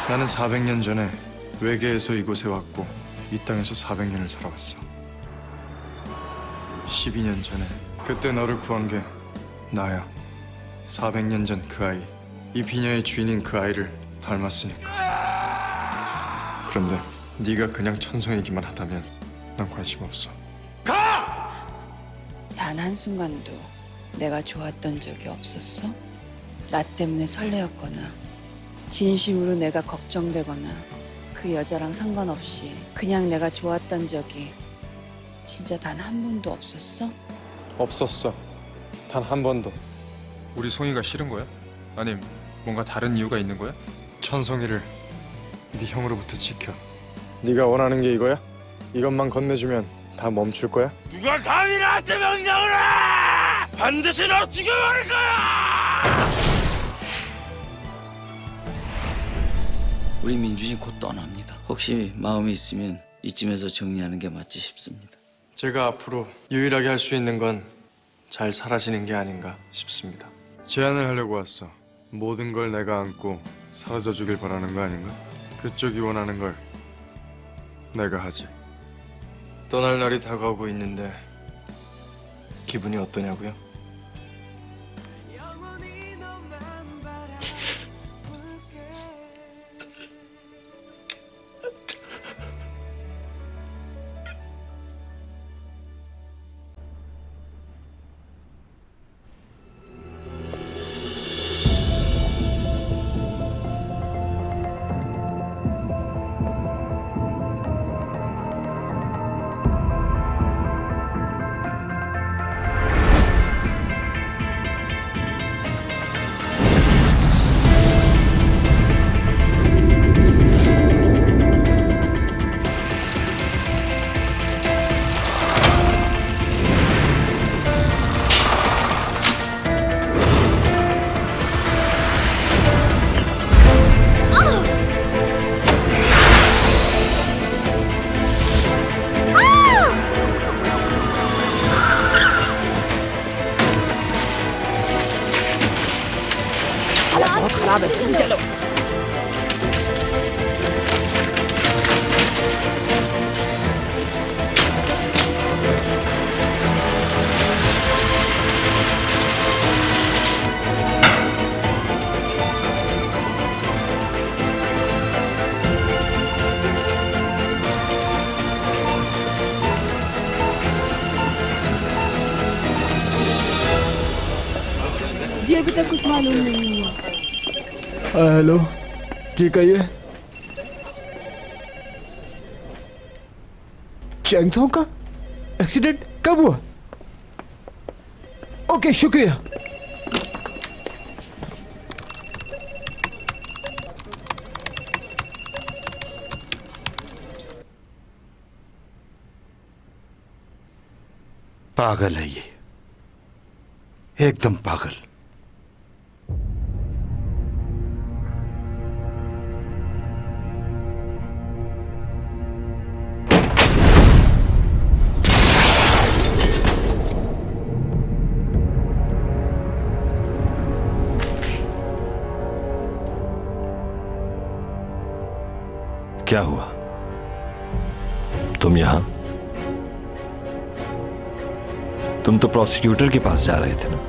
나는 400년 전에 외계에서 이곳에 왔고 이 땅에서 400년을 살아왔어. 12년 전에 그때 너를 구한 게 나야. 400년 전 그 아이, 이 비녀의 주인인 그 아이를 닮았으니까. 그런데 네가 그냥 천성이기만 하다면 난 관심 없어. 단 한순간도 내가 좋았던 적이 없었어? 나 때문에 설레었거나 진심으로 내가 걱정되거나 그 여자랑 상관없이 그냥 내가 좋았던 적이 진짜 단 한 번도 없었어? 없었어. 단 한 번도. 우리 송이가 싫은 거야? 아님 뭔가 다른 이유가 있는 거야? 천성이를 네 형으로부터 지켜. 네가 원하는 게 이거야? 이것만 건네주면 다 멈출 거야? 누가 감히 나한테 명령을 해! 반드시 너 죽여버릴 거야! 우리 민준이 곧 떠납니다. 혹시 마음이 있으면 이쯤에서 정리하는 게 맞지 싶습니다. 제가 앞으로 유일하게 할 수 있는 건 잘 사라지는 게 아닌가 싶습니다. 제안을 하려고 왔어. 모든 걸 내가 안고 사라져 주길 바라는 거 아닌가? 그쪽이 원하는 걸 내가 하지. 떠날 날이 다가오고 있는데 기분이 어떠냐고요? जी अभी तक कुछ मालूम नहीं हुआ। हेलो जी कहिए। चैंगसोंग का एक्सीडेंट कब हुआ? ओके शुक्रिया। पागल है ये, एकदम पागल। क्या हुआ? तुम यहां? तुम तो प्रोसिक्यूटर के पास जा रहे थे ना?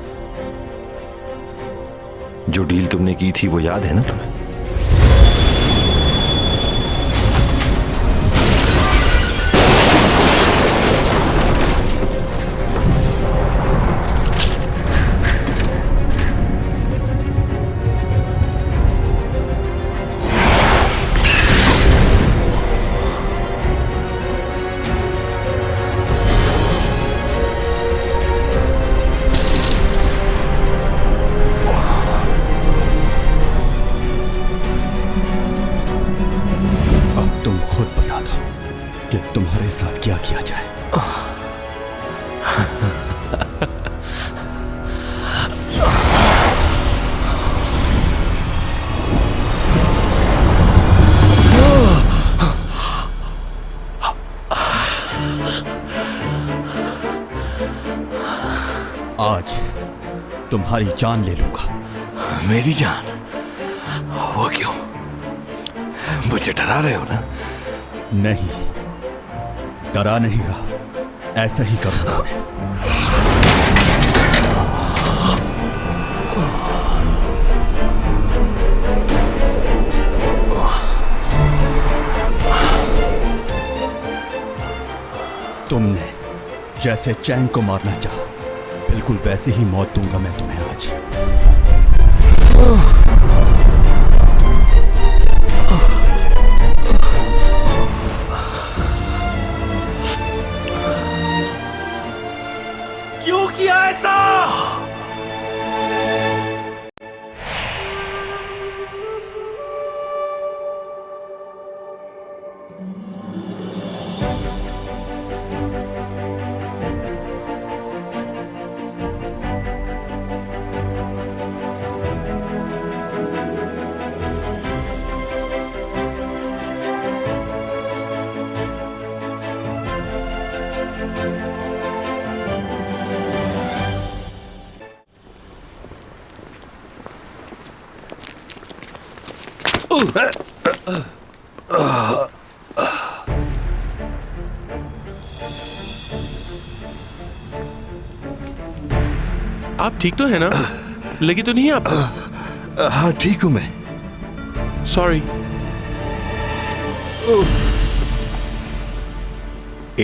जो डील तुमने की थी वो याद है ना तुम्हें? तुम्हारे साथ क्या किया जाए? आज तुम्हारी जान ले लूंगा। मेरी जान? वो क्यों? मुझे डरा रहे हो ना? नहीं, डरा नहीं रहा, ऐसा ही करूंगा मैं। तुमने जैसे चैंग को मारना चाहा, बिल्कुल वैसे ही मौत दूंगा मैं तुम्हें आज। क्यों किया ऐसा? आप ठीक तो है ना? लगी तो नहीं आप? हाँ ठीक हूं मैं। सॉरी।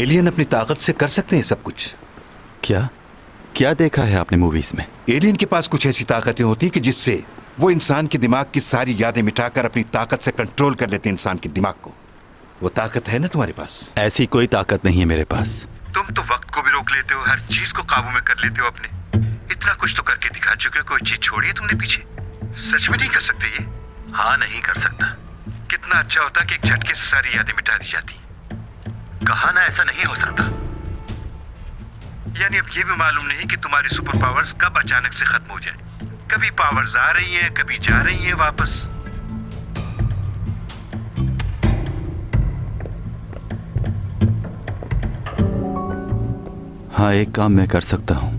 एलियन अपनी ताकत से कर सकते हैं सब कुछ। क्या क्या देखा है आपने मूवीज में? एलियन के पास कुछ ऐसी ताकतें होती हैं कि जिससे वो इंसान के दिमाग की सारी यादें मिटाकर अपनी ताकत से कंट्रोल कर लेते हैं इंसान के दिमाग को। वो ताकत है ना तुम्हारे पास? ऐसी कोई ताकत नहीं है मेरे पास। तुम तो वक्त को भी रोक लेते हो, हर चीज को काबू में कर लेते हो अपने। इतना कुछ तो करके दिखा चुके हो, कोई चीज छोड़ी है तुमने पीछे? सच में नहीं कर सकते ये? हाँ नहीं कर सकता। कितना अच्छा होता कि एक झटके से सारी यादें मिटा दी जाती। कहा ना ऐसा नहीं हो सकता। यानी अब ये भी मालूम नहीं कि तुम्हारी सुपर पावर्स कब अचानक से खत्म हो जाए। कभी पावर्स आ रही हैं, कभी जा रही हैं वापस। हाँ एक काम मैं कर सकता हूं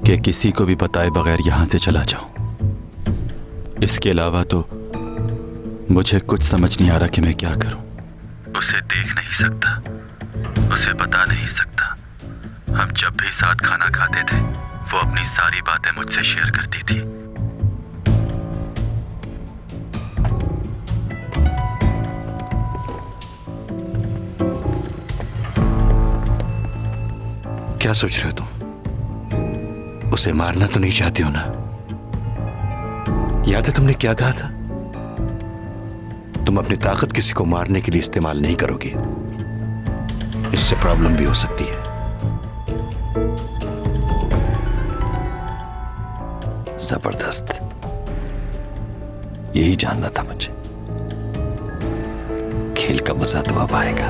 कि किसी को भी बताए बगैर यहां से चला जाऊं। इसके अलावा तो मुझे कुछ समझ नहीं आ रहा कि मैं क्या करूं। उसे देख नहीं सकता, उसे बता नहीं सकता। हम जब भी साथ खाना खाते थे वो अपनी सारी बातें मुझसे शेयर करती थी। क्या सोच रहे हो तुम? उसे मारना तो नहीं चाहती हो ना? याद है तुमने क्या कहा था? तुम अपनी ताकत किसी को मारने के लिए इस्तेमाल नहीं करोगे। इससे प्रॉब्लम भी हो सकती है। जबरदस्त, यही जानना था मुझे। खेल का मजा तो अब आएगा।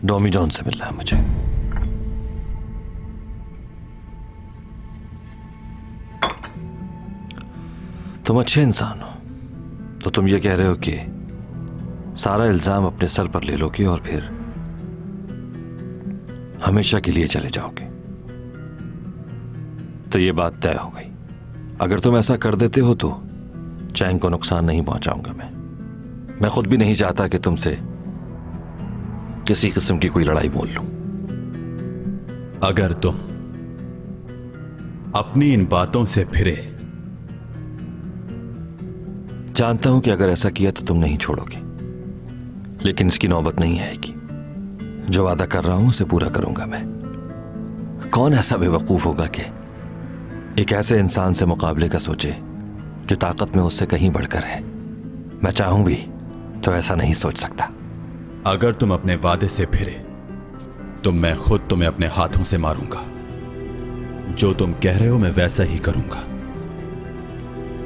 डॉमी जॉन से मिलना है मुझे। तुम अच्छे इंसान हो, तो तुम ये कह रहे हो कि सारा इल्जाम अपने सर पर ले लोगे और फिर हमेशा के लिए चले जाओगे। तो ये बात तय हो गई। अगर तुम ऐसा कर देते हो तो चैंग को नुकसान नहीं पहुंचाऊंगा मैं खुद भी नहीं चाहता कि तुमसे किसी किस्म की कोई लड़ाई बोल लूं। अगर तुम अपनी इन बातों से फिरे, जानता हूं कि अगर ऐसा किया तो तुम नहीं छोड़ोगे, लेकिन इसकी नौबत नहीं आएगी। जो वादा कर रहा हूं उसे पूरा करूंगा मैं। कौन ऐसा बेवकूफ होगा कि एक ऐसे इंसान से मुकाबले का सोचे जो ताकत में उससे कहीं बढ़कर है। मैं चाहूं भी तो ऐसा नहीं सोच सकता। अगर तुम अपने वादे से फिरे तो मैं खुद तुम्हें अपने हाथों से मारूंगा। जो तुम कह रहे हो मैं वैसा ही करूंगा।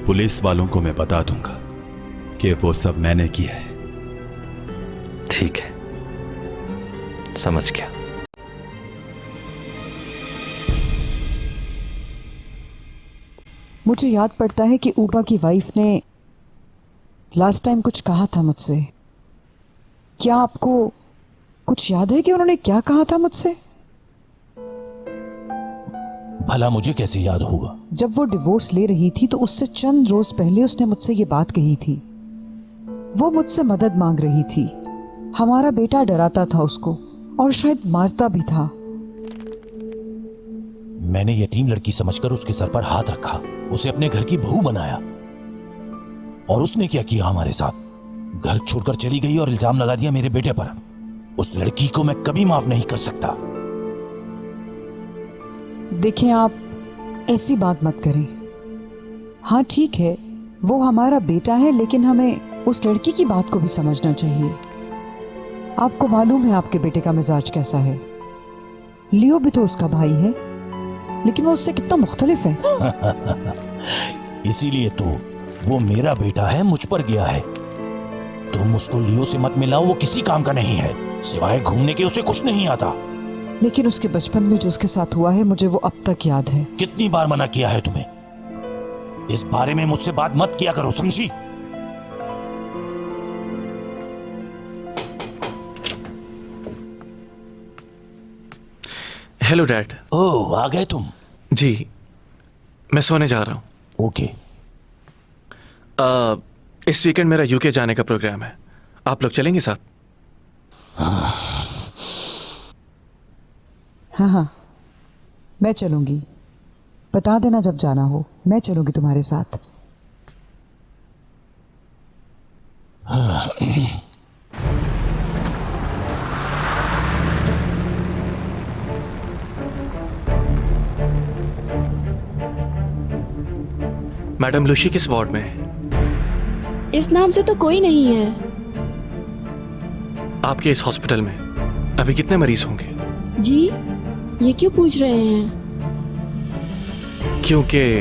पुलिस वालों को मैं बता दूंगा कि वो सब मैंने किया है। ठीक है, समझ गया। मुझे याद पड़ता है कि ऊबा की वाइफ ने लास्ट टाइम कुछ कहा था मुझसे। क्या आपको कुछ याद है कि उन्होंने क्या कहा था मुझसे? भला मुझे कैसे याद होगा? जब वो डिवोर्स ले रही थी तो उससे चंद रोज पहले उसने मुझसे ये बात कही थी। वो मुझसे मदद मांग रही थी। हमारा बेटा डराता था उसको और शायद मारता भी था। मैंने यतीम लड़की समझकर उसके सर पर हाथ रखा, उसे अपने घर की बहू बनाया। और उसने क्या किया हमारे साथ? घर छोड़कर चली गई और इल्जाम लगा दिया मेरे बेटे पर। उस लड़की को मैं कभी माफ नहीं कर सकता। देखें, आप ऐसी बात मत करें। हाँ ठीक है, वो हमारा बेटा है, लेकिन हमें उस लड़की की बात को भी समझना चाहिए। आपको मालूम है आपके बेटे का मिजाज कैसा है। लियो भी तो उसका भाई है, लेकिन वो उससे कितना मुख्तलिफ है। इसीलिए तो वो मेरा बेटा है, मुझ पर गया है। तुम उसको लियो से मत मिलाओ, वो किसी काम का नहीं है, सिवाय घूमने के उसे कुछ नहीं आता। लेकिन उसके बचपन में जो उसके साथ हुआ है मुझे वो अब तक याद है। कितनी बार मना किया है तुम्हें? इस बारे में मुझसे बात मत किया करो, समझी? Hello dad. ओह, आ गए तुम? जी, मैं सोने जा रहा हूँ। ओके। इस वीकेंड मेरा यूके जाने का प्रोग्राम है, आप लोग चलेंगे साथ? हाँ, मैं चलूंगी। बता देना जब जाना हो, मैं चलूंगी तुम्हारे साथ। मैडम लुशी किस वार्ड में है? इस नाम से तो कोई नहीं है। आपके इस हॉस्पिटल में अभी कितने मरीज होंगे? जी, ये क्यों पूछ रहे हैं? क्योंकि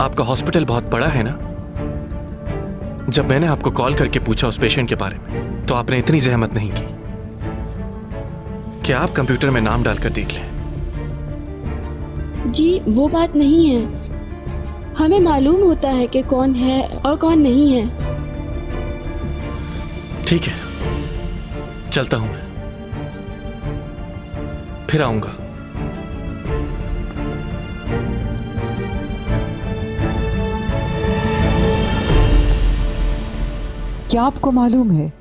आपका हॉस्पिटल बहुत बड़ा है ना। जब मैंने आपको कॉल करके पूछा उस पेशेंट के बारे में, तो आपने इतनी जहमत नहीं की कि आप कंप्यूटर में नाम डालकर देख लें। जी, वो बात नहीं है। हमें मालूम होता है कि कौन है और कौन नहीं है। ठीक है, चलता हूं मैं, फिर आऊंगा। क्या आपको मालूम है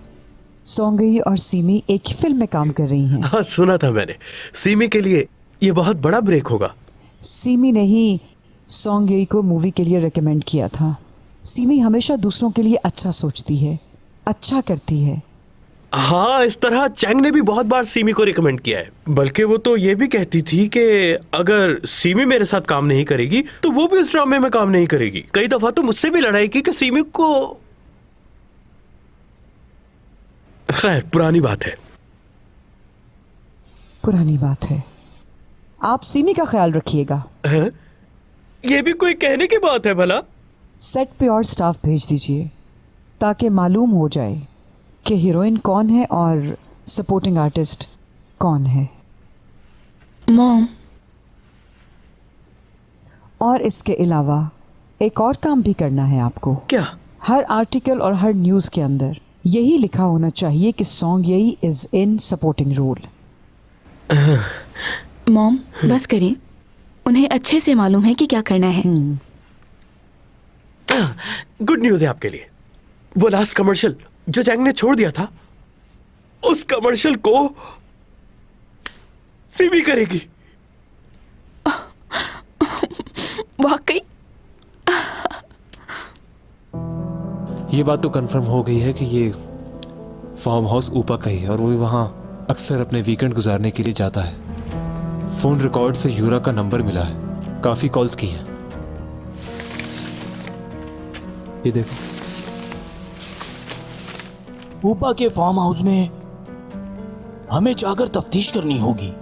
सोंगई और सीमी एक ही फिल्म में काम कर रही हैं? हाँ, सुना था मैंने। सीमी के लिए ये बहुत बड़ा ब्रेक होगा। सीमी ने ही सोंगई को मूवी के लिए रेकमेंड किया था। सीमी हमेशा दूसरों के लिए अच्छा सोचती है, अच्छा करती है। हाँ, इस तरह चैंग ने भी बहुत बार सीमी को रिकमेंड किया है। बल्कि वो तो ये भी कहती थी कि अगर सीमी मेरे साथ काम नहीं करेगी तो वो भी उस ड्रामे में काम नहीं करेगी। कई दफा तो मुझसे भी लड़ाई की कि सीमी को। खैर, पुरानी बात है। पुरानी बात है। आप सीमी का ख्याल रखिएगा। ये भी कोई कहने की बात है भला? सेट पे और स्टाफ भेज दीजिए ताकि मालूम हो जाए कि हीरोइन कौन है और सपोर्टिंग आर्टिस्ट कौन है। मॉम, और इसके अलावा एक और काम भी करना है आपको। क्या? हर आर्टिकल और हर न्यूज़ के अंदर यही लिखा होना चाहिए कि सॉन्ग यही is in supporting role. Mom, बस करिए। उन्हें अच्छे से मालूम है कि क्या करना है। गुड न्यूज़ है आपके लिए। वो लास्ट कमर्शियल जो चैंग ने छोड़ दिया था, उस कमर्शियल को सीमी करेगी। वाकई? ये बात तो कंफर्म हो गई है कि ये फार्म हाउस ऊपा का ही है और वो वहाँ अक्सर अपने वीकेंड गुजारने के लिए जाता है। फोन रिकॉर्ड से यूरा का नंबर मिला है, काफी कॉल्स की हैं। ये देखो, ऊपा के फार्म हाउस में हमें जाकर तफ्तीश करनी होगी।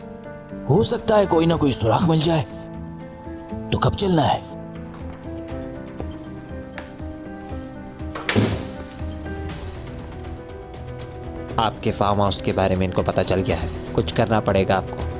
हो सकता है कोई ना कोई सुराग मिल जाए। तो कब चलना है? आपके फार्म हाउस के बारे में इनको पता चल गया है, कुछ करना पड़ेगा आपको।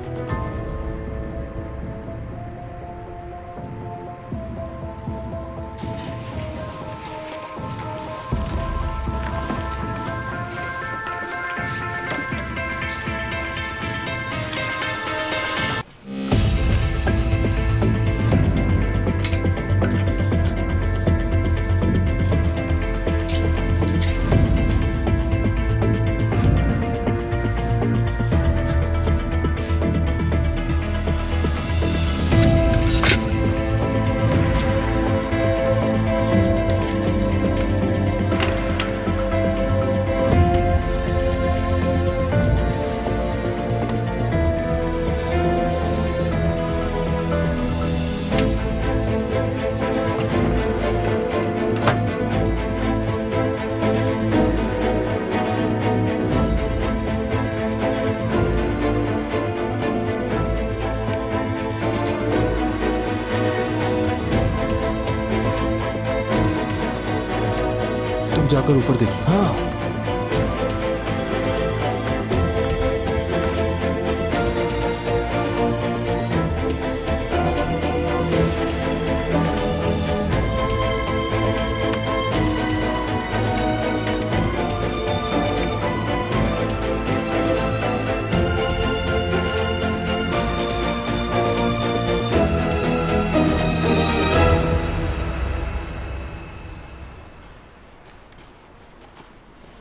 जाकर ऊपर देख लो। हाँ।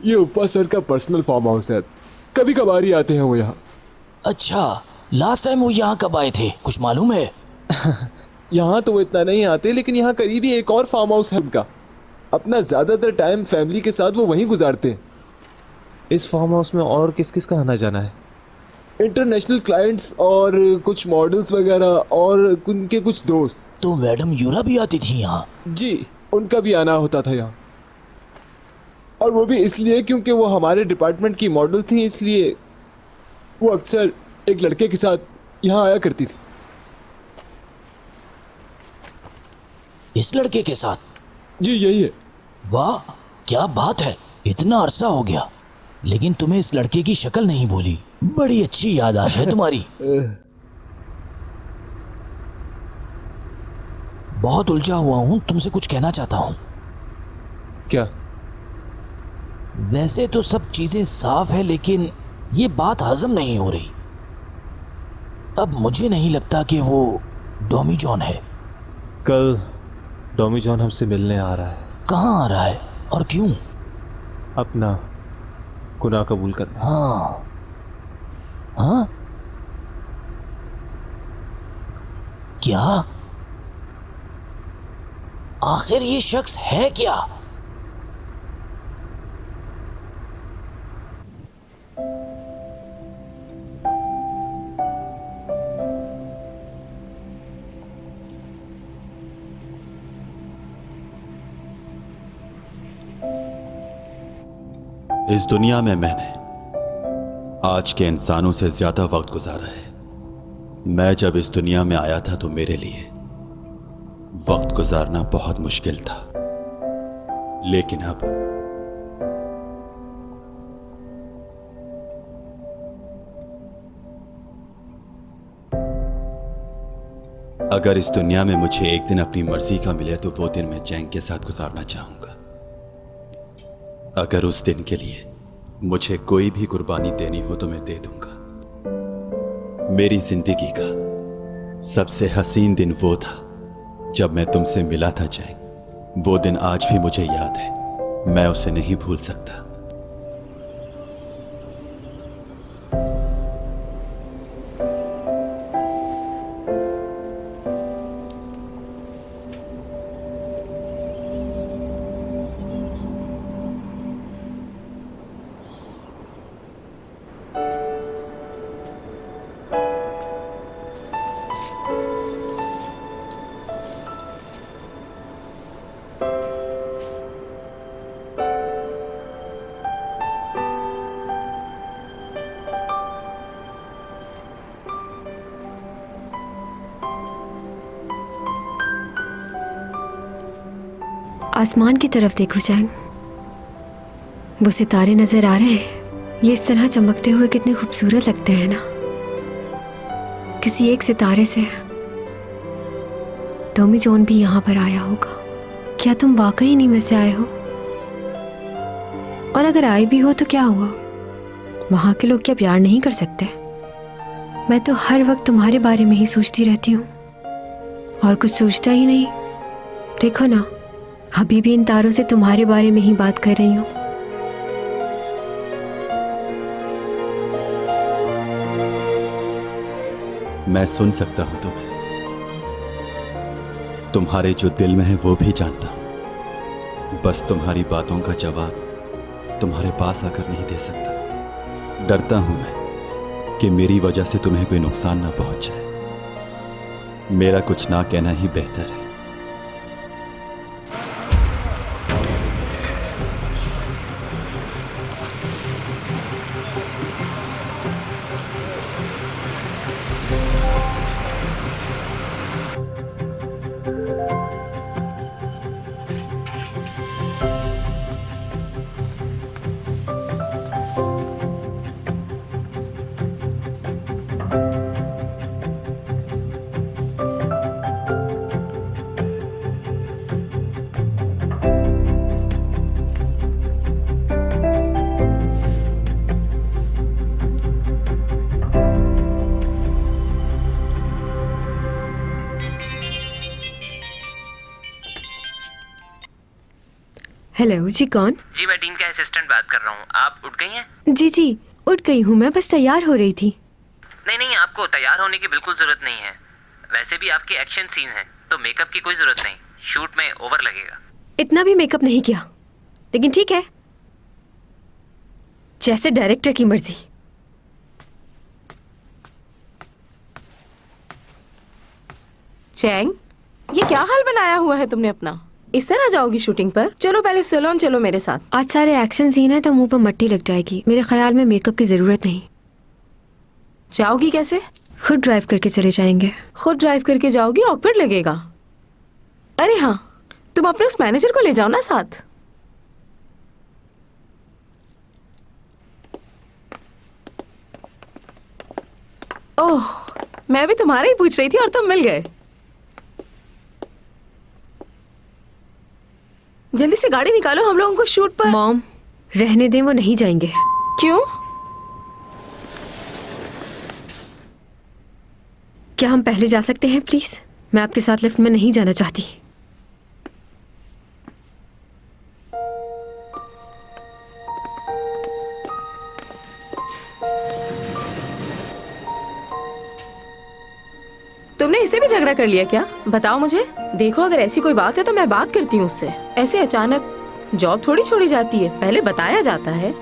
ये उपा सर का पर्सनल फार्म हाउस है, कभी कभार ही आते हैं वो यहाँ। अच्छा, लास्ट टाइम वो यहाँ कब आए थे, कुछ मालूम है? यहाँ तो वो इतना नहीं आते, लेकिन यहाँ करीब ही एक और फार्म हाउस है उनका। अपना ज्यादातर टाइम फैमिली के साथ वो वहीं गुजारते हैं। इस फार्म हाउस में और किस किस का आना जाना है? इंटरनेशनल क्लाइंट्स और कुछ मॉडल्स वगैरह और उनके कुछ दोस्त। तो मैडम यूरा भी आती थी यहाँ? जी, उनका भी आना होता था यहाँ, और वो भी इसलिए क्योंकि वो हमारे डिपार्टमेंट की मॉडल थी, इसलिए वो अक्सर एक लड़के के साथ यहाँ आया करती थी। इस लड़के के साथ? जी यही है। वाह, क्या बात है, इतना अरसा हो गया लेकिन तुम्हें इस लड़के की शक्ल नहीं भूली। बड़ी अच्छी याददाश्त है तुम्हारी। बहुत उलझा हुआ हूं, तुमसे कुछ कहना चाहता हूं। क्या? वैसे तो सब चीजें साफ है, लेकिन ये बात हजम नहीं हो रही। अब मुझे नहीं लगता कि वो डॉमी जॉन है। कल डॉमी जॉन हमसे मिलने आ रहा है। कहाँ आ रहा है और क्यों? अपना गुनाह कबूल करना। हाँ हाँ, क्या? आखिर ये शख्स है क्या? इस दुनिया में मैंने आज के इंसानों से ज्यादा वक्त गुजारा है। मैं जब इस दुनिया में आया था तो मेरे लिए वक्त गुजारना बहुत मुश्किल था, लेकिन अब अगर इस दुनिया में मुझे एक दिन अपनी मर्जी का मिले तो वो दिन मैं जैंग के साथ गुजारना चाहूंगा। अगर उस दिन के लिए मुझे कोई भी कुर्बानी देनी हो तो मैं दे दूंगा। मेरी जिंदगी का सबसे हसीन दिन वो था जब मैं तुमसे मिला था जैंग। वो दिन आज भी मुझे याद है, मैं उसे नहीं भूल सकता। आसमान की तरफ देखो जैंग, वो सितारे नजर आ रहे हैं। ये इस तरह चमकते हुए कितने खूबसूरत लगते हैं ना। किसी एक सितारे से टॉमी जॉन भी यहाँ पर आया होगा। क्या तुम वाकई नहीं में से आए हो? और अगर आए भी हो तो क्या हुआ? वहाँ के लोग क्या प्यार नहीं कर सकते? मैं तो हर वक्त तुम्हारे बारे में ही सोचती रहती हूँ और कुछ सोचता ही नहीं। देखो ना, अभी भी इन तारों से तुम्हारे बारे में ही बात कर रही हूँ। मैं सुन सकता हूं तुम्हें, तुम्हारे जो दिल में है वो भी जानता हूं। बस तुम्हारी बातों का जवाब तुम्हारे पास आकर नहीं दे सकता। डरता हूं मैं कि मेरी वजह से तुम्हें कोई नुकसान ना पहुंच जाए। मेरा कुछ ना कहना ही बेहतर है। हेलो जी, कौन? जी मैं डीन का असिस्टेंट बात कर रहा हूँ। आप उठ गई हैं? जी जी उठ गई हूँ, मैं बस तैयार हो रही थी। नहीं, आपको तैयार होने की बिल्कुल जरूरत नहीं है। वैसे भी आपके एक्शन सीन है तो मेकअप की कोई जरूरत नहीं, शूट में ओवर लगेगा। इतना भी मेकअप नहीं किया, लेकिन ठीक है, जैसे डायरेक्टर की मर्जी। चैंग, ये क्या हाल बनाया हुआ है तुमने अपना? इस तरह जाओगी शूटिंग पर? चलो पहले सैलून चलो मेरे साथ। आज सारे एक्शन सीन है तो मुंह पर मट्टी लग जाएगी। मेरे ख्याल में मेकअप की जरूरत नहीं। जाओगी कैसे? खुद ड्राइव करके चले जाएंगे। खुद ड्राइव करके जाओगी? ऑकवर्ड लगेगा। अरे हाँ, तुम अपने उस मैनेजर को ले जाओ ना साथ। ओह, मैं भी तुम्हारा ही पूछ रही थी और तुम मिल गए। जल्दी से गाड़ी निकालो, हम लोगों को शूट पर। मॉम, रहने दें, वो नहीं जाएंगे। क्यों? क्या हम पहले जा सकते हैं प्लीज? मैं आपके साथ लिफ्ट में नहीं जाना चाहती। तुमने इससे भी झगड़ा कर लिया क्या? बताओ मुझे। देखो, अगर ऐसी कोई बात है तो मैं बात करती हूँ उससे। ऐसे अचानक जॉब थोड़ी छोड़ी जाती है, पहले बताया जाता है।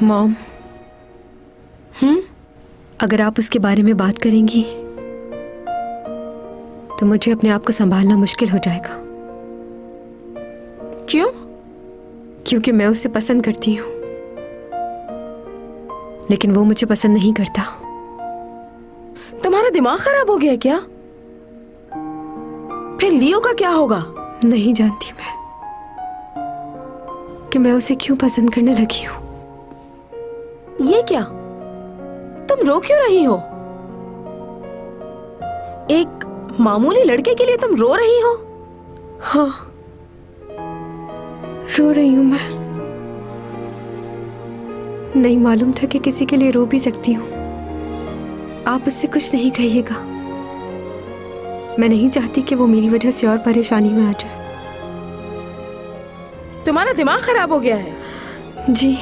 मॉम, अगर आप उसके बारे में बात करेंगी तो मुझे अपने आप को संभालना मुश्किल हो जाएगा। क्यों? क्योंकि मैं उसे पसंद करती हूँ, लेकिन वो मुझे पसंद नहीं करता। तुम्हारा दिमाग खराब हो गया क्या? फिर लियो का क्या होगा? नहीं जानती मैं कि मैं उसे क्यों पसंद करने लगी हूँ। ये क्या? तुम रो क्यों रही हो? एक मामूली लड़के के लिए तुम रो रही हो? हाँ, रो रही हूँ मैं। नहीं मालूम था कि किसी के लिए रो भी सकती हूँ। आप उससे कुछ नहीं कहिएगा। मैं नहीं चाहती कि वो मेरी वजह से और परेशानी में आ जाए। तुम्हारा दिमाग खराब हो गया है। जी,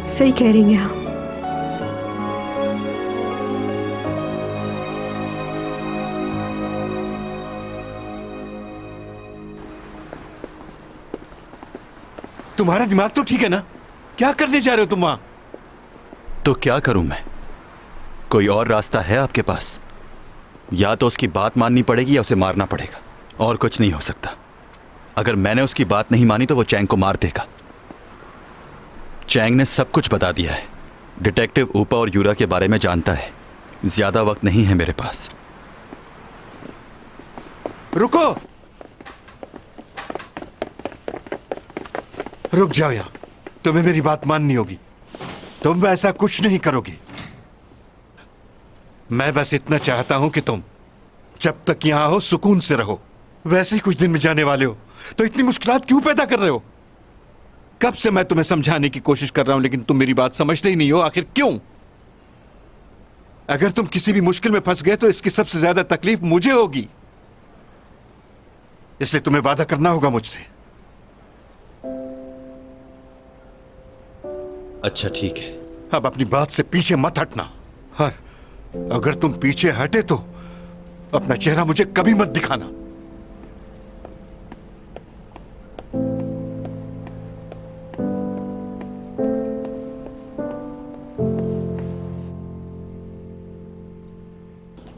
सही कह रही हैं आप। तुम्हारा दिमाग तो ठीक है ना? क्या करने जा रहे हो तुम वहां? तो क्या करूं मैं? कोई और रास्ता है आपके पास? या तो उसकी बात माननी पड़ेगी या उसे मारना पड़ेगा, और कुछ नहीं हो सकता। अगर मैंने उसकी बात नहीं मानी तो वो चैंग को मार देगा। चैंग ने सब कुछ बता दिया है। डिटेक्टिव ऊपा और यूरा के बारे में जानता है। ज्यादा वक्त नहीं है मेरे पास। रुको, रुक जाओ यहां। तुम्हें मेरी बात माननी होगी। तुम ऐसा कुछ नहीं करोगी। मैं बस इतना चाहता हूं कि तुम जब तक यहां हो सुकून से रहो। वैसे ही कुछ दिन में जाने वाले हो, तो इतनी मुश्किलात क्यों पैदा कर रहे हो? कब से मैं तुम्हें समझाने की कोशिश कर रहा हूं, लेकिन तुम मेरी बात समझते ही नहीं हो। आखिर क्यों? अगर तुम किसी भी मुश्किल में फंस गए तो इसकी सबसे ज्यादा तकलीफ मुझे होगी। इसलिए तुम्हें वादा करना होगा मुझसे। अच्छा ठीक है। अब अपनी बात से पीछे मत हटना। और अगर तुम पीछे हटे तो अपना चेहरा मुझे कभी मत दिखाना।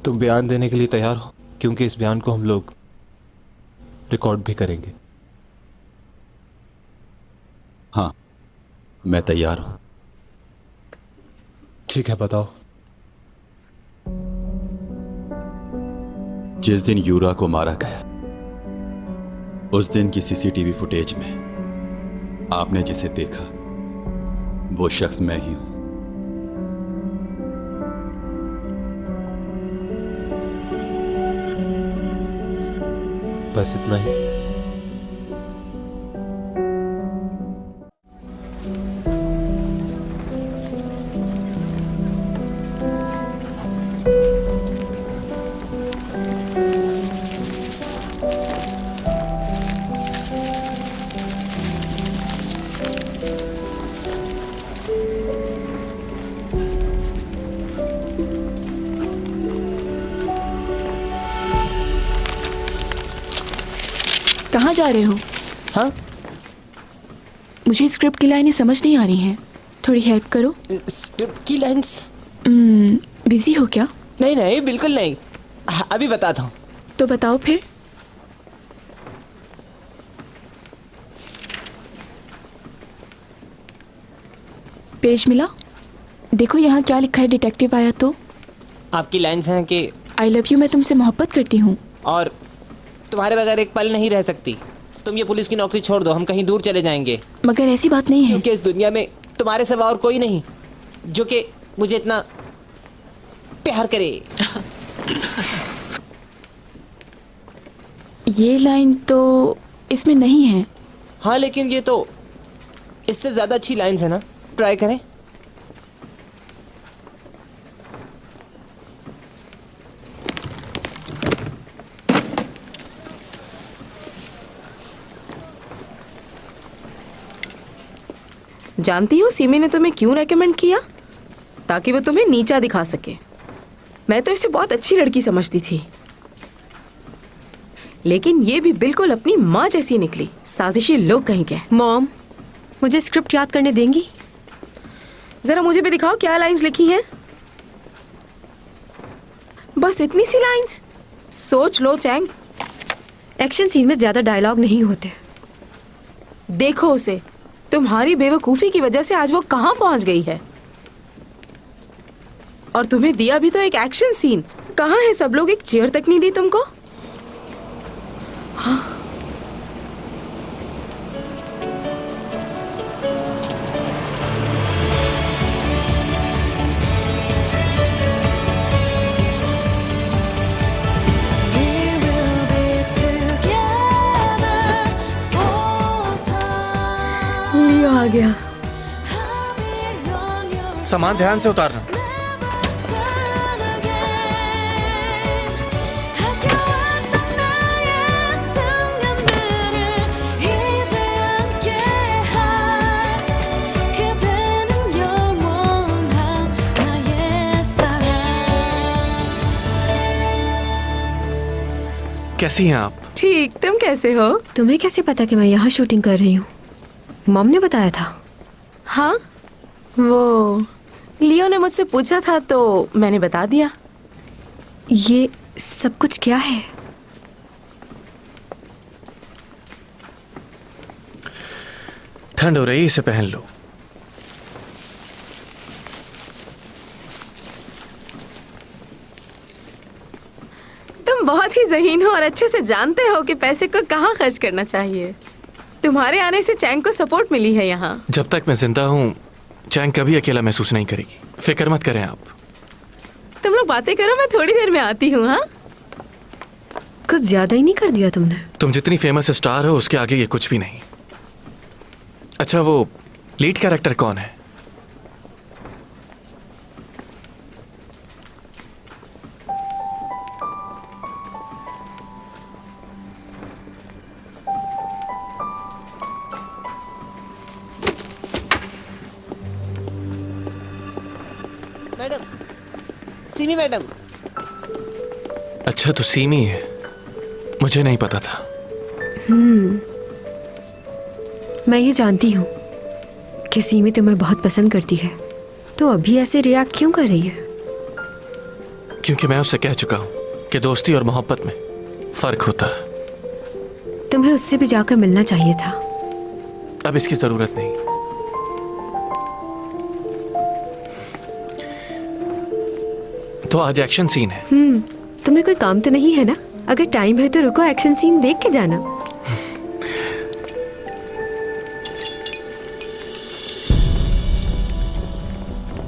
तुम बयान देने के लिए तैयार हो? क्योंकि इस बयान को हम लोग रिकॉर्ड भी करेंगे। हाँ, मैं तैयार हूं। ठीक है, बताओ। जिस दिन यूरा को मारा गया, उस दिन की सीसीटीवी फुटेज में आपने जिसे देखा वो शख्स मैं ही हूं। बस इतना ही? कहाँ जा रहे हो? हाँ? मुझे स्क्रिप्ट की लाइनें समझ नहीं आ रही हैं, थोड़ी हेल्प करो। स्क्रिप्ट की लाइन्स? बिजी हो क्या? नहीं नहीं, बिल्कुल नहीं, अभी बताता हूँ। तो बताओ फिर। पेज मिला? देखो यहाँ क्या लिखा है, डिटेक्टिव आया तो। आपकी लाइन्स हैं कि आई लव यू, मैं तुमसे मोहब्बत करती हूँ और तुम्हारे बगैर एक पल नहीं रह सकती। तुम ये पुलिस की नौकरी छोड़ दो, हम कहीं दूर चले जाएंगे। मगर ऐसी बात नहीं है, क्योंकि इस दुनिया में तुम्हारे सिवा और कोई नहीं जो कि मुझे इतना प्यार करे। ये लाइन तो इसमें नहीं है। हाँ, लेकिन ये तो इससे ज्यादा अच्छी लाइन्स है ना, ट्राई करें। जानती हो सीमी ने तुम्हें क्यों रेकमेंड किया? ताकि वो तुम्हें नीचा दिखा सके। मैं तो इसे बहुत अच्छी लड़की समझती थी, लेकिन ये भी बिल्कुल अपनी माँ जैसी निकली। साजिशी लोग कहीं के। मॉम, मुझे स्क्रिप्ट याद करने देंगी? जरा मुझे भी दिखाओ क्या लाइंस लिखी हैं। बस इतनी सी लाइंस? सोच लो चैंग। एक्शन सीन में ज्यादा डायलॉग नहीं होते। देखो उसे, तुम्हारी बेवकूफी की वजह से आज वो कहाँ पहुंच गई है। और तुम्हें दिया भी तो एक एक्शन सीन। कहाँ है सब लोग? एक चेयर तक नहीं दी तुमको। हाँ। लियो आ गया। सामान ध्यान से उतारना। कैसी हैं आप? ठीक, तुम कैसे हो? तुम्हें कैसे पता कि मैं यहाँ शूटिंग कर रही हूँ? मॉम ने बताया था। हाँ, वो लियो ने मुझसे पूछा था तो मैंने बता दिया। ये सब कुछ क्या है? ठंड हो रही, इसे पहन लो। तुम बहुत ही ज़हीन हो और अच्छे से जानते हो कि पैसे को कहाँ खर्च करना चाहिए। तुम्हारे आने से चैंग को सपोर्ट मिली है यहाँ। जब तक मैं जिंदा हूँ चैंग कभी अकेला महसूस नहीं करेगी, फिक्र मत करें आप। तुम लोग बातें करो, मैं थोड़ी देर में आती हूँ। हाँ, कुछ ज्यादा ही नहीं कर दिया तुमने? तुम जितनी फेमस स्टार हो उसके आगे ये कुछ भी नहीं। अच्छा, वो लीड कैरेक्टर कौन है? Madam, semi madam. अच्छा, तो सीमी है, मुझे नहीं पता था। मैं ये जानती हूँ कि सीमी तुम्हें बहुत पसंद करती है, तो अभी ऐसे रिएक्ट क्यों कर रही है? क्योंकि मैं उससे कह चुका हूँ कि दोस्ती और मोहब्बत में फर्क होता है। तुम्हें उससे भी जाकर मिलना चाहिए था। अब इसकी जरूरत नहीं। तो आज एक्शन सीन है। तुम्हें कोई काम तो नहीं है ना? अगर टाइम है तो रुको, एक्शन सीन देख के जाना।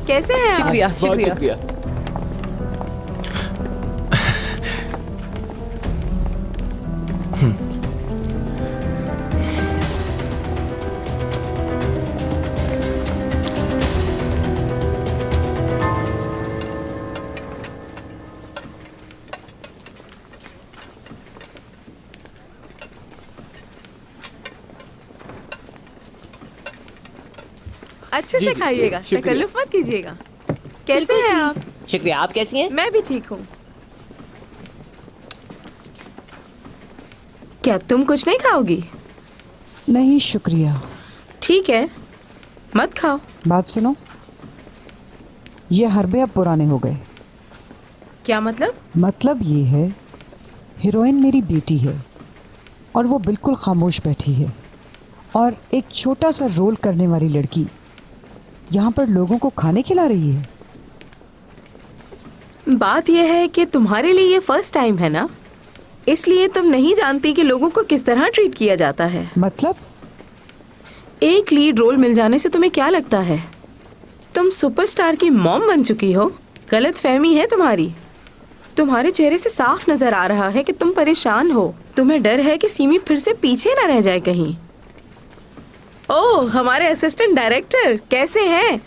कैसे हैं आप? शुक्रिया, बहुत शुक्रिया। अच्छे से खाइएगा, तकल्लुफ मत कीजिएगा। कैसे हैं आप? शुक्रिया, आप कैसी हैं? मैं भी ठीक हूँ। क्या तुम कुछ नहीं खाओगी? नहीं शुक्रिया। ठीक है, मत खाओ। बात सुनो, ये हरबे अब पुराने हो गए। क्या मतलब? मतलब ये है, हीरोइन मेरी बेटी है और वो बिल्कुल खामोश बैठी है, और एक छोटा सा रोल करने वाली लड़की यहाँ पर लोगों को खाने खिला रही है। बात यह है कि तुम्हारे लिए ये फर्स्ट टाइम है ना, इसलिए तुम नहीं जानती कि लोगों को किस तरह ट्रीट किया जाता है। मतलब? एक लीड रोल मिल जाने से तुम्हें क्या लगता है तुम सुपरस्टार की मॉम बन चुकी हो? गलत फहमी है तुम्हारी। तुम्हारे चेहरे से साफ नजर आ रहा है कि तुम परेशान हो। तुम्हें डर है कि सीमी फिर से पीछे न रह जाए कहीं। ओह, हमारे असिस्टेंट डायरेक्टर कैसे हैं?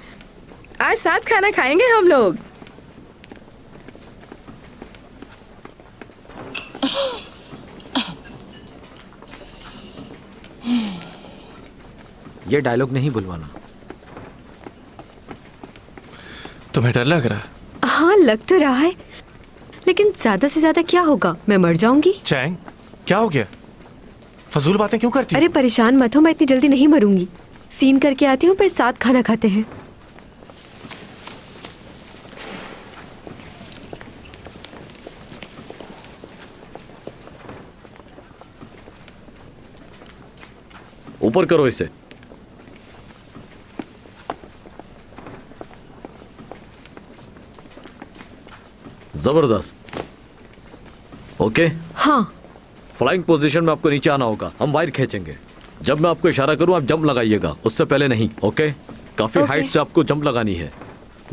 आज साथ खाना खाएंगे हम लोग। ये डायलॉग नहीं बुलवाना। तुम्हें डर लग रहा है? हाँ, लग तो रहा है, लेकिन ज्यादा से ज्यादा क्या होगा, मैं मर जाऊंगी। चैंग, क्या हो गया? फजूल बातें क्यों करती? अरे परेशान मत हो, मैं इतनी जल्दी नहीं मरूंगी। सीन करके आती हूँ, फिर साथ खाना खाते हैं। ऊपर करो इसे। जबरदस्त। ओके? हाँ। फ्लाइंग पोजीशन में आपको नीचे आना होगा, हम वायर खींचेंगे। जब मैं आपको इशारा करूं आप जंप लगाइएगा, उससे पहले नहीं। ओके? काफी ओके। हाइट से आपको जंप लगानी है।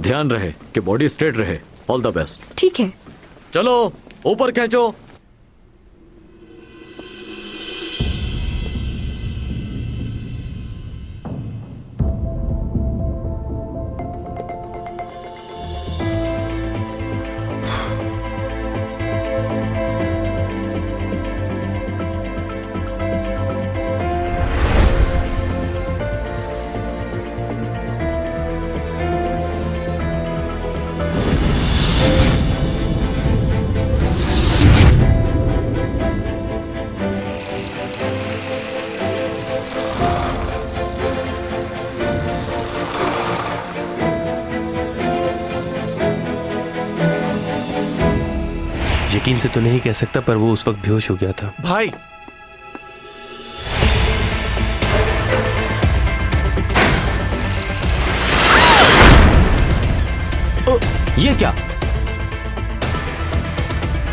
ध्यान रहे कि बॉडी स्ट्रेट रहे। All the best. ठीक है। चलो ऊपर खींचो। यकीन से तो नहीं कह सकता, पर वो उस वक्त बेहोश हो गया था। भाई, ये क्या?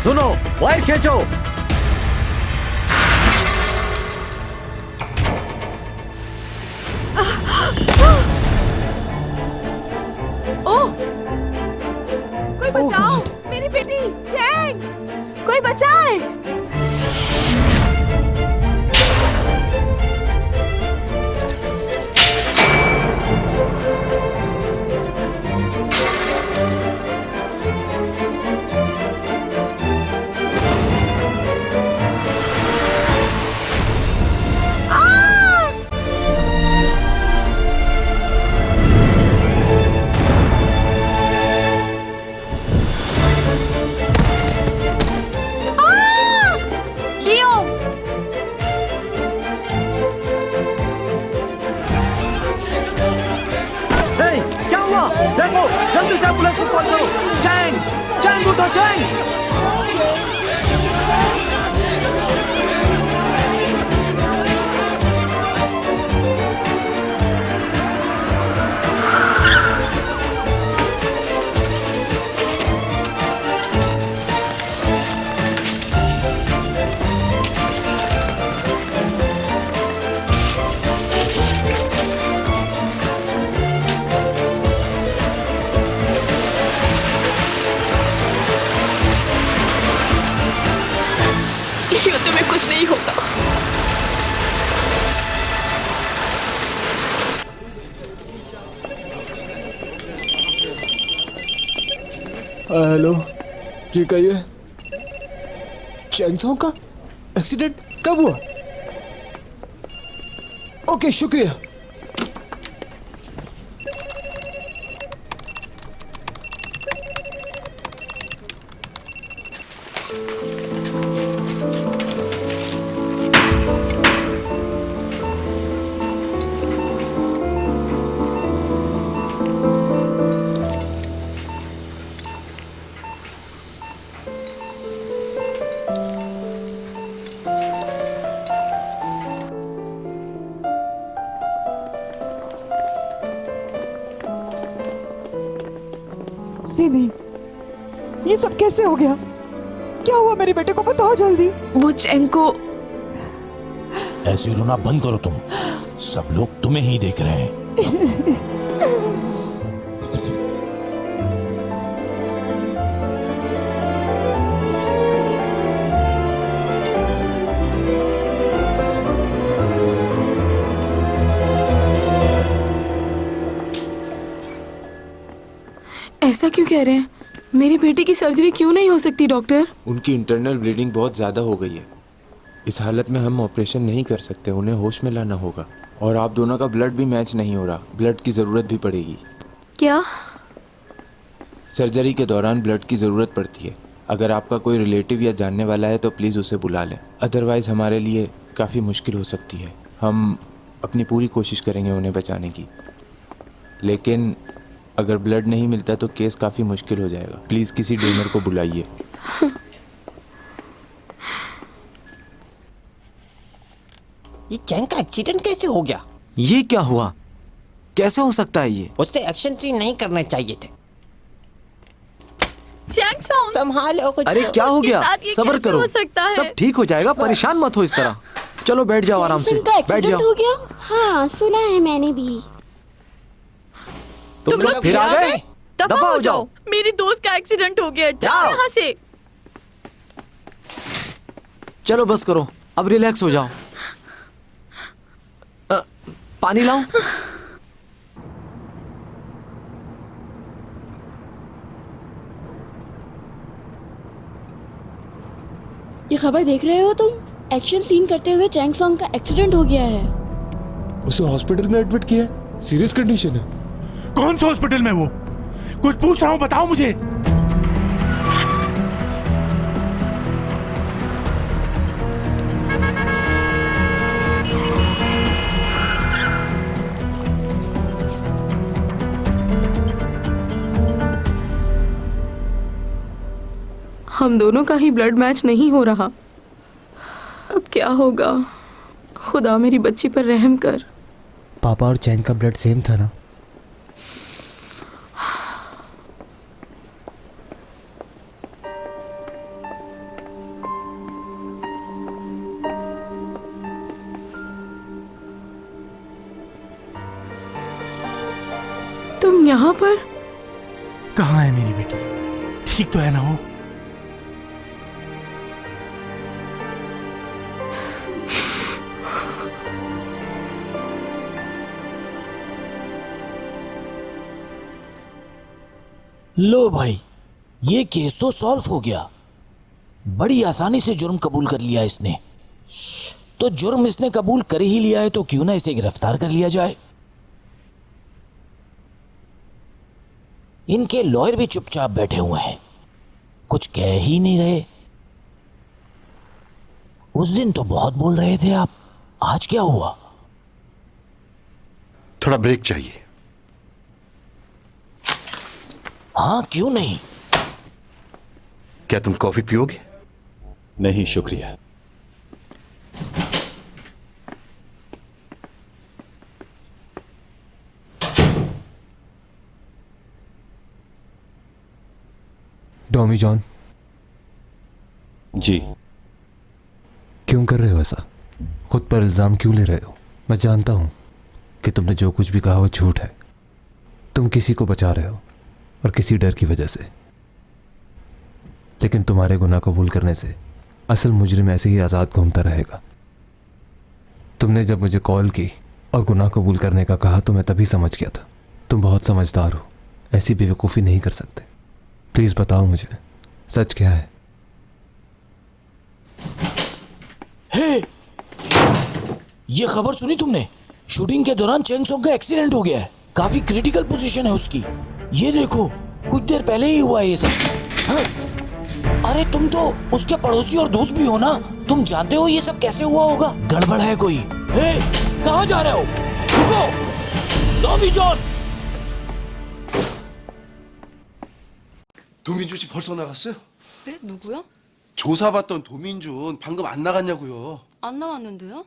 सुनो, वायर खींचो। ओह, कोई बचाओ, मेरी बेटी चैंग, कोई बचाए। देखो, जल्दी से एम्बुलेंस को कॉल करो। चैंग, चैंग उठो, चैंग। युद्ध में कुछ नहीं होगा। हेलो जी, कहिए। चैंगसोंग का एक्सीडेंट कब हुआ? ओके, शुक्रिया। सिमी, ये सब कैसे हो गया? क्या हुआ मेरे बेटे को? बताओ जल्दी। वो चैंग को ऐसे रोना बंद करो तुम, सब लोग तुम्हें ही देख रहे हैं। ऐसा क्यों कह रहे हैं? मेरी बेटी की सर्जरी क्यों नहीं हो सकती डॉक्टर? उनकी इंटरनल ब्लीडिंग बहुत ज़्यादा हो गई है। इस हालत में हम ऑपरेशन नहीं कर सकते, उन्हें होश में लाना होगा। और आप दोनों का ब्लड भी मैच नहीं हो रहा, ब्लड की ज़रूरत भी पड़ेगी। क्या? सर्जरी के दौरान ब्लड की ज़रूरत पड़ती है। अगर आपका कोई रिलेटिव या जानने वाला है तो प्लीज़ उसे बुला लें, अदरवाइज़ हमारे लिए काफ़ी मुश्किल हो सकती है। हम अपनी पूरी कोशिश करेंगे उन्हें बचाने की, लेकिन अगर ब्लड नहीं मिलता तो केस काफ़ी मुश्किल हो जाएगा। प्लीज़ किसी डोनर को बुलाइए। ये चैंग का एक्सीडेंट कैसे हो गया? ये क्या हुआ? कैसे हो सकता है ये? उससे एक्शन सीन नहीं करने चाहिए थे। चैंग सॉन्ग संभालो कुछ। अरे क्या हो गया? सब्र करो, सब ठीक हो जाएगा, परेशान मत हो इस तरह। चलो बैठ जाओ आराम से, बैठ जाओ। हो गया? हाँ, सुना है मैंने भी। तुम लोग फिर आ गए? दफा हो जाओ। मेरी दोस्त का एक्सीडेंट हो गया, जाओ यहाँ से। चलो बस करो, अब रिलैक्स हो जाओ। पानी लाऊं? ये खबर देख रहे हो तुम? एक्शन सीन करते हुए चैंग सॉन्ग का एक्सीडेंट हो गया है। उसे हॉस्पिटल में एडमिट किया है, सीरियस कंडीशन है। कौन से हॉस्पिटल में? वो कुछ पूछ रहा हूँ, बताओ मुझे। हम दोनों का ही ब्लड मैच नहीं हो रहा। अब क्या होगा? खुदा मेरी बच्ची पर रहम कर। पापा और चैंग का ब्लड सेम था ना? तुम यहाँ पर? कहाँ है मेरी बेटी? ठीक तो है ना वो? लो भाई, ये केस तो सॉल्व हो गया। बड़ी आसानी से जुर्म कबूल कर लिया इसने। तो जुर्म इसने कबूल कर ही लिया है तो क्यों ना इसे गिरफ्तार कर लिया जाए। इनके लॉयर भी चुपचाप बैठे हुए हैं, कुछ कह ही नहीं रहे। उस दिन तो बहुत बोल रहे थे आप, आज क्या हुआ? थोड़ा ब्रेक चाहिए। हाँ, क्यों नहीं? क्या तुम कॉफी पियोगे? नहीं शुक्रिया। टॉमी जॉन, जी। क्यों कर रहे हो ऐसा? खुद पर इल्ज़ाम क्यों ले रहे हो? मैं जानता हूं कि तुमने जो कुछ भी कहा वो झूठ है। तुम किसी को बचा रहे हो और किसी डर की वजह से, लेकिन तुम्हारे गुनाह कबूल करने से असल मुजरिम ऐसे ही आज़ाद घूमता रहेगा। तुमने जब मुझे कॉल की और गुनाह कबूल करने का कहा तो मैं तभी समझ गया था तुम बहुत समझदार हो, ऐसी बेवकूफ़ी नहीं कर सकते। प्लीज़ बताओ मुझे सच क्या है? हे, ये खबर सुनी तुमने? शूटिंग के दौरान चैंग सॉन्ग का एक्सीडेंट हो गया है। काफी क्रिटिकल पोजीशन है उसकी। ये देखो, कुछ देर पहले ही हुआ है ये सब। हाँ? अरे तुम तो उसके पड़ोसी और दोस्त भी हो ना, तुम जानते हो ये सब कैसे हुआ होगा। गड़बड़ है कोई। हे, कहाँ जा रहे हो? रुको, टॉमी जॉन। 도민준 씨 벌써 나갔어요? 네? 누구요? 조사받던 도민준 방금 안 나갔냐고요. 안 나왔는데요?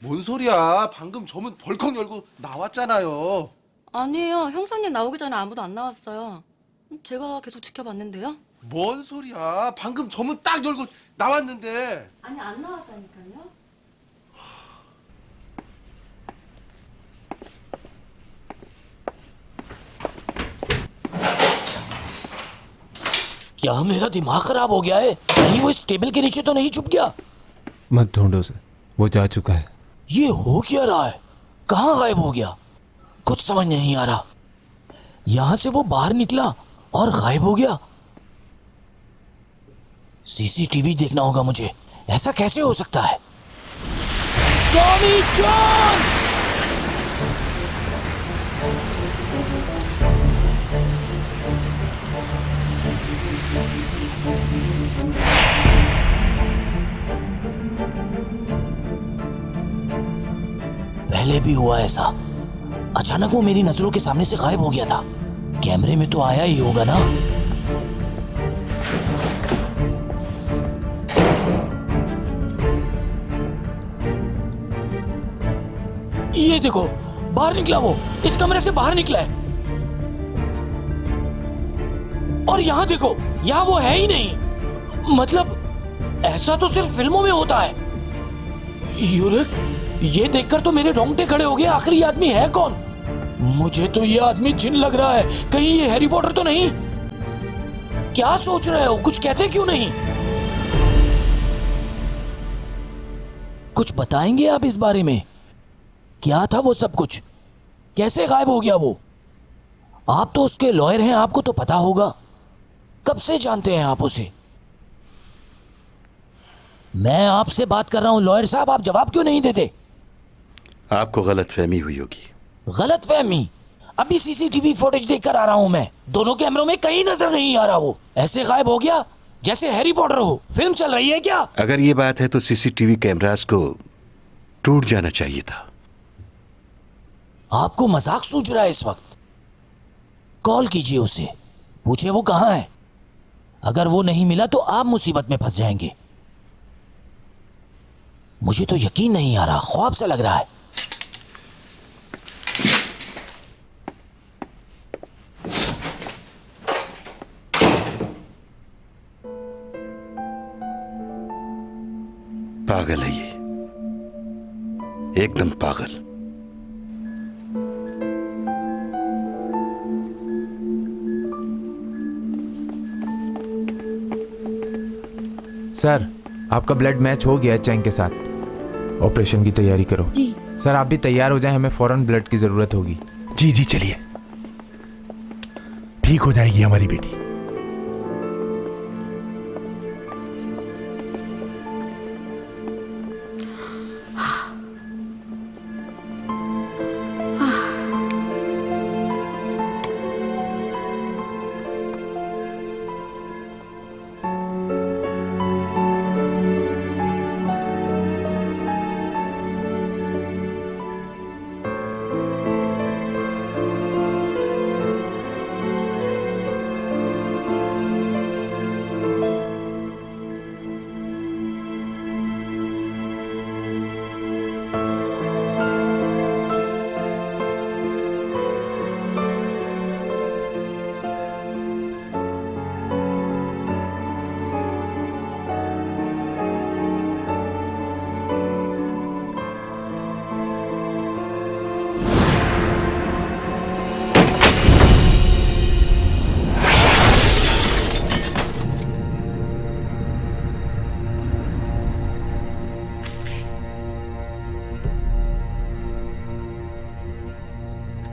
뭔 소리야? 방금 저문 벌컥 열고 나왔잖아요. 아니에요. 형사님 나오기 전에 아무도 안 나왔어요. 제가 계속 지켜봤는데요. 뭔 소리야? 방금 저 문 딱 열고 나왔는데. 아니 안 나왔다니까요. क्या मेरा दिमाग खराब हो गया है? कहीं वो इस टेबल के नीचे तो नहीं छुप गया? मत ढूंढो उसे, वो जा चुका है। ये हो क्या रहा है? कहाँ गायब हो गया? कुछ समझ नहीं आ रहा। यहां से वो बाहर निकला और गायब हो गया। सीसीटीवी देखना होगा मुझे। ऐसा कैसे हो सकता है? Tommy John! पहले भी हुआ ऐसा। अचानक वो मेरी नजरों के सामने से गायब हो गया था। कैमरे में तो आया ही होगा ना। ये देखो, बाहर निकला वो। इस कमरे से बाहर निकला है। और यहां देखो, यहां वो है ही नहीं। मतलब ऐसा तो सिर्फ फिल्मों में होता है। यूरिक, ये देखकर तो मेरे रोंगटे खड़े हो गए। आखिरी आदमी है कौन? मुझे तो ये आदमी जिन लग रहा है। कहीं ये हैरी पॉटर तो नहीं? क्या सोच रहे हो? कुछ कहते क्यों नहीं? कुछ बताएंगे आप इस बारे में? क्या था वो सब कुछ? कैसे गायब हो गया वो? आप तो उसके लॉयर हैं, आपको तो पता होगा। कब से जानते हैं आप उसे? मैं आपसे बात कर रहा हूं लॉयर साहब, आप जवाब क्यों नहीं देते? आपको गलतफहमी हुई होगी। गलतफहमी? अभी सीसीटीवी फुटेज देखकर आ रहा हूं मैं। दोनों कैमरों में कहीं नजर नहीं आ रहा वो। ऐसे गायब हो गया जैसे हैरी पॉटर हो। फिल्म चल रही है क्या? अगर ये बात है तो सीसीटीवी कैमरास को टूट जाना चाहिए था। आपको मजाक सूझ रहा है इस वक्त? कॉल कीजिए उसे, पूछे वो कहां है। अगर वो नहीं मिला तो आप मुसीबत में फंस जाएंगे। मुझे तो यकीन नहीं आ रहा, ख्वाब सा लग रहा है। पागल है ये, एकदम पागल। सर, आपका ब्लड मैच हो गया है चैंग के साथ। ऑपरेशन की तैयारी करो। जी सर, आप भी तैयार हो जाएं, हमें फौरन ब्लड की जरूरत होगी। जी जी चलिए, ठीक हो जाएगी हमारी बेटी।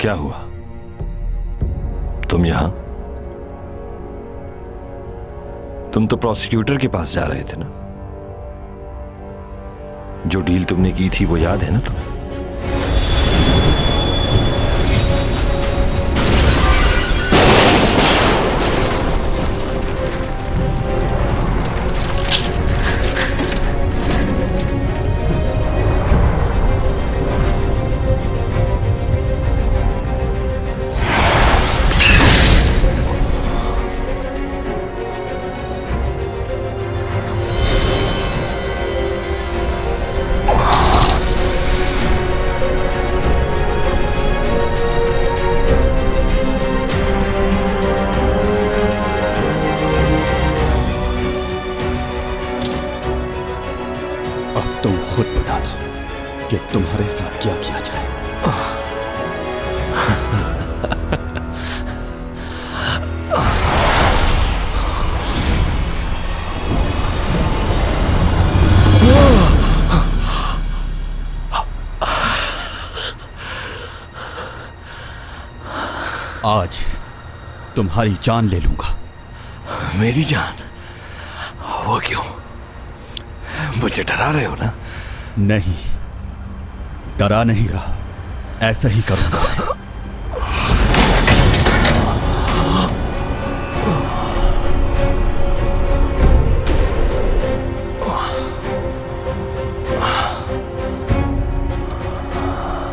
क्या हुआ? तुम यहां? तुम तो प्रोसिक्यूटर के पास जा रहे थे ना? जो डील तुमने की थी वो याद है ना तुम्हें? साथ क्या किया जाए। आज तुम्हारी जान ले लूंगा। मेरी जान? वो क्यों? मुझे डरा रहे हो ना? नहीं, डरा नहीं रहा, ऐसा ही करूंगा।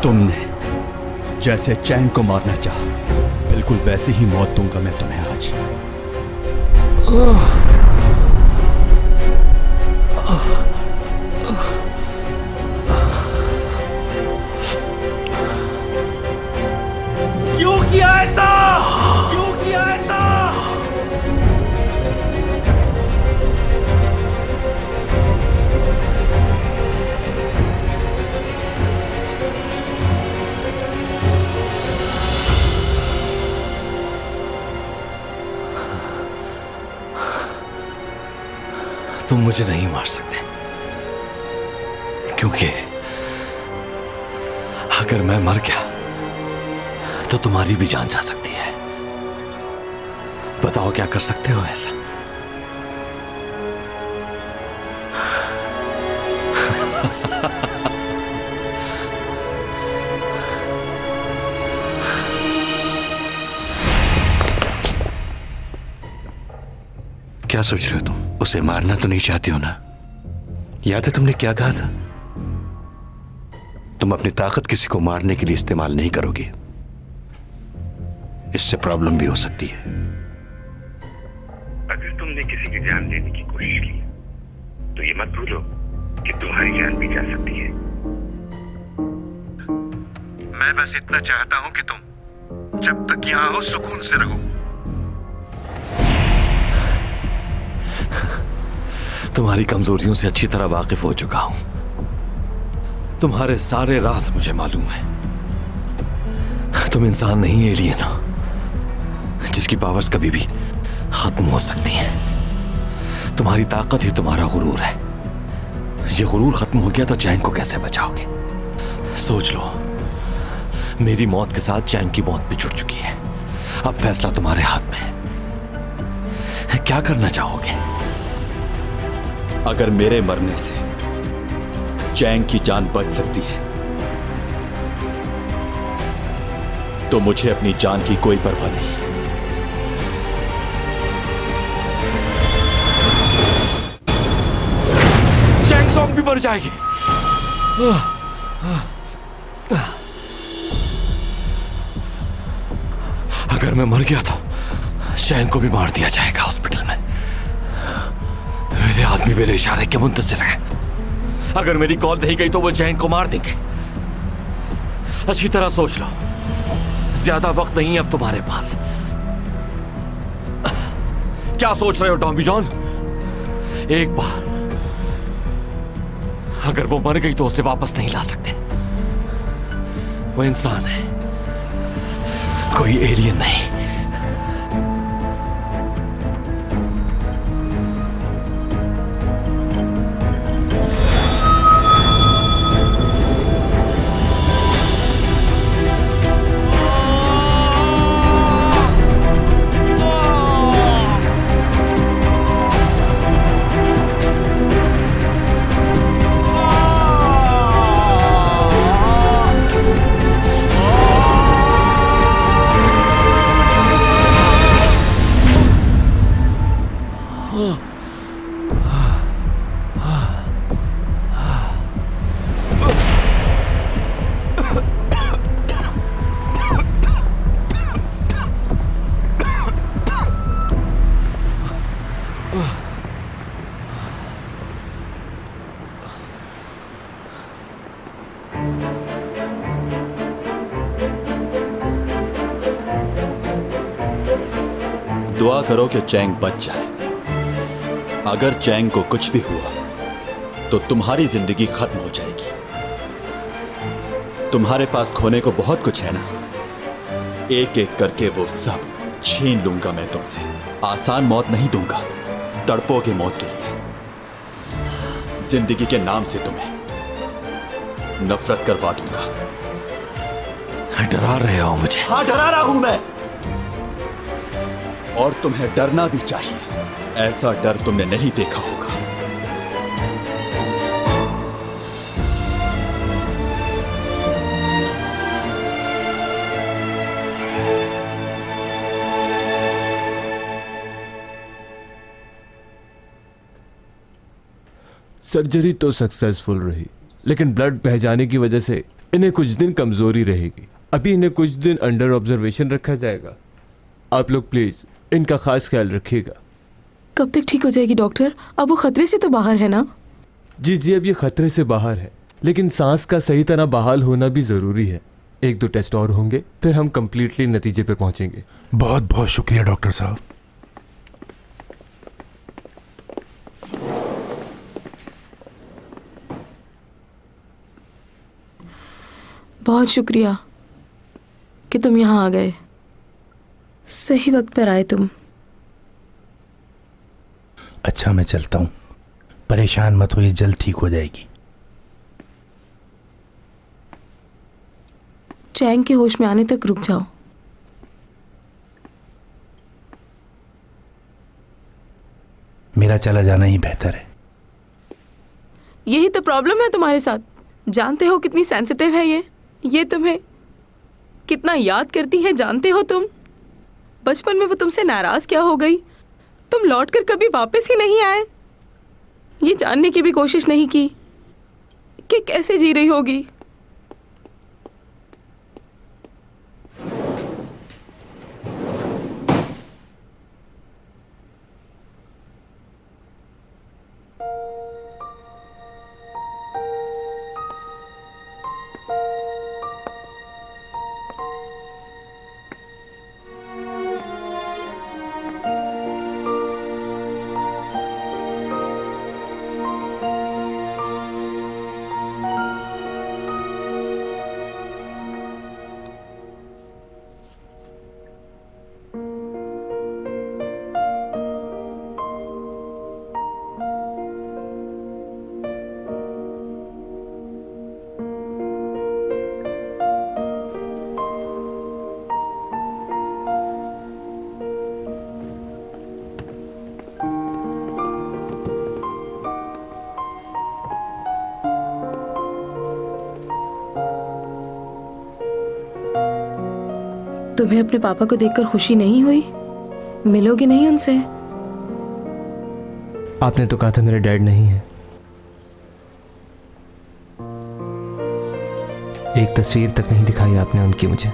तुमने जैसे चैंग को मारना चाहा, बिल्कुल वैसे ही मौत दूंगा मैं तुम्हें आज। क्यों किया ऐसा? क्यों किया ऐसा? तुम मुझे नहीं मार सकते, क्योंकि अगर मैं मर गया तो तुम्हारी भी जान जा सकती है। बताओ क्या कर सकते हो ऐसा? क्या सोच रहे हो तुम? उसे मारना तो नहीं चाहती हो ना? याद है तुमने क्या कहा था? तुम अपनी ताकत किसी को मारने के लिए इस्तेमाल नहीं करोगे, इससे प्रॉब्लम भी हो सकती है। अगर तुमने किसी की जान लेने की कोशिश की तो ये मत भूलो कि तुम्हारी जान भी जा सकती है। मैं बस इतना चाहता हूं कि तुम जब तक यहां हो सुकून से रहो। तुम्हारी कमजोरियों से अच्छी तरह वाकिफ हो चुका हूं। तुम्हारे सारे राज मुझे मालूम है। तुम इंसान नहीं, एलियन हो, जिसकी पावर्स कभी भी खत्म हो सकती हैं। तुम्हारी ताकत ही तुम्हारा गुरूर है। ये गुरूर खत्म हो गया तो चैंग को कैसे बचाओगे? सोच लो, मेरी मौत के साथ चैंग की मौत भी जुड़ चुकी है। अब फैसला तुम्हारे हाथ में है। क्या करना चाहोगे? अगर मेरे मरने से चैंग की जान बच सकती है तो मुझे अपनी जान की कोई परवाह नहीं। चैंग सॉन्ग भी मर जाएगी। अगर मैं मर गया तो चैंग को भी मार दिया जाएगा हॉस्पिटल में। मेरे आदमी मेरे इशारे के मुंतज़िर है। अगर मेरी कॉल नहीं गई तो वो चैंग को मार देंगे। अच्छी तरह सोच लो, ज्यादा वक्त नहीं है अब तुम्हारे पास। क्या सोच रहे हो टॉमी जॉन? एक बार अगर वो मर गई तो उसे वापस नहीं ला सकते। वो इंसान है, कोई एलियन नहीं। दुआ करो कि चैंग बच जाए। अगर चैंग को कुछ भी हुआ तो तुम्हारी जिंदगी खत्म हो जाएगी। तुम्हारे पास खोने को बहुत कुछ है ना, एक एक करके वो सब छीन लूंगा मैं तुमसे। आसान मौत नहीं दूंगा, तड़पोगे मौत के लिए। जिंदगी के नाम से तुम्हें नफरत करवा दूंगा। डरा रहे हो मुझे? हाँ, डरा रहा हूं मैं, और तुम्हें डरना भी चाहिए। ऐसा डर तुमने नहीं देखा होगा। सर्जरी तो सक्सेसफुल रही, लेकिन ब्लड बह जाने की वजह से इन्हें कुछ दिन कमजोरी रहेगी। अभी इन्हें कुछ दिन अंडर ऑब्जर्वेशन रखा जाएगा। आप लोग प्लीज इनका खास ख्याल रखिएगा। कब तक ठीक हो जाएगी डॉक्टर? अब वो खतरे से तो बाहर है ना? जी जी, अब ये खतरे से बाहर है, लेकिन सांस का सही तरह बहाल होना भी जरूरी है। 1-2 टेस्ट और होंगे, फिर हम कंप्लीटली नतीजे पे पहुंचेंगे। बहुत बहुत शुक्रिया डॉक्टर साहब। बहुत शुक्रिया कि तुम यहाँ आ गए। सही वक्त पर आए तुम। अच्छा, मैं चलता हूँ। परेशान मत हो, ये जल्द ठीक हो जाएगी। चैंग के होश में आने तक रुक जाओ। मेरा चला जाना ही बेहतर है। यही तो प्रॉब्लम है तुम्हारे साथ। जानते हो कितनी सेंसिटिव है ये तुम्हें कितना याद करती है, जानते हो तुम? बचपन में वो तुमसे नाराज क्या हो गई? तुम लौटकर कभी वापस ही नहीं आए। ये जानने की भी कोशिश नहीं की कि कैसे जी रही होगी। तुम्हें अपने पापा को देखकर खुशी नहीं हुई? मिलोगे नहीं उनसे? आपने तो कहा था मेरे डैड नहीं है। एक तस्वीर तक नहीं दिखाई आपने उनकी मुझे।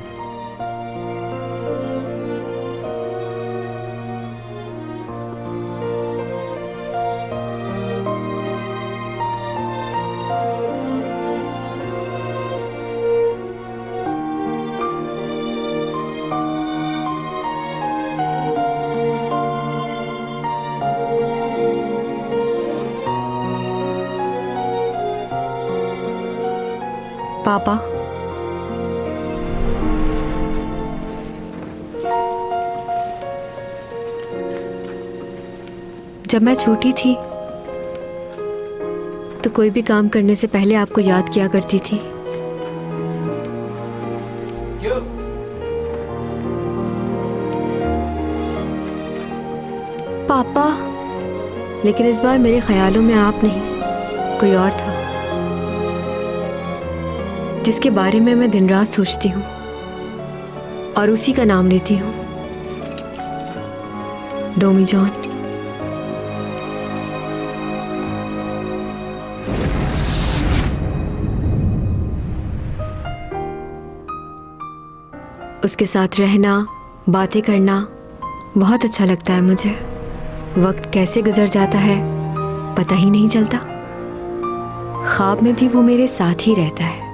पापा, जब मैं छोटी थी तो कोई भी काम करने से पहले आपको याद किया करती थी। पापा, लेकिन इस बार मेरे ख्यालों में आप नहीं, कोई और था जिसके बारे में मैं दिन रात सोचती हूँ और उसी का नाम लेती हूँ, डोमी जॉन। उसके साथ रहना, बातें करना बहुत अच्छा लगता है मुझे। वक्त कैसे गुजर जाता है पता ही नहीं चलता। ख्वाब में भी वो मेरे साथ ही रहता है।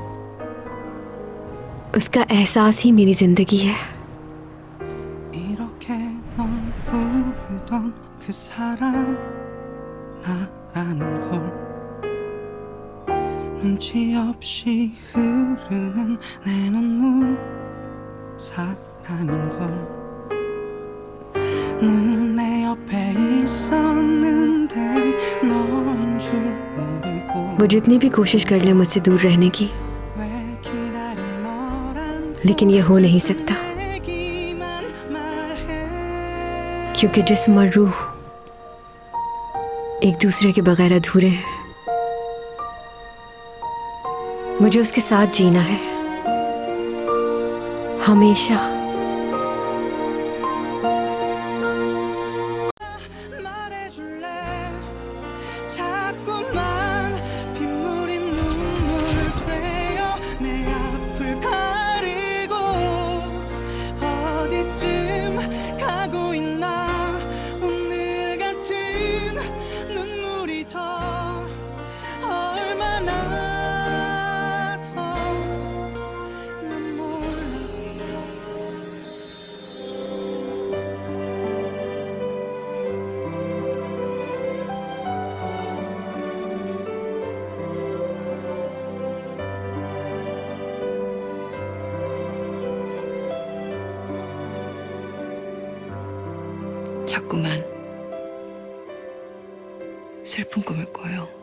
उसका एहसास ही मेरी जिंदगी है। 이렇게 널 부르던 그 사람 나라는 걸 눈치 없이 흐르는 내 눈물 사랑인 걸 늘 내 옆에 있었는데 너인 줄 모르고 वो जितनी भी कोशिश कर ले मुझसे दूर रहने की, लेकिन ये हो नहीं सकता, क्योंकि जिस्म और रूह एक दूसरे के बगैर अधूरे हैं। मुझे उसके साथ जीना है, हमेशा। 자꾸만 빗물인 눈물을 되어 내 앞을 가리고 어디쯤 가고 있나 오늘 같은 눈물이 더 얼마나 더 난 몰라 자꾸만 슬픈 꿈을 꿔요.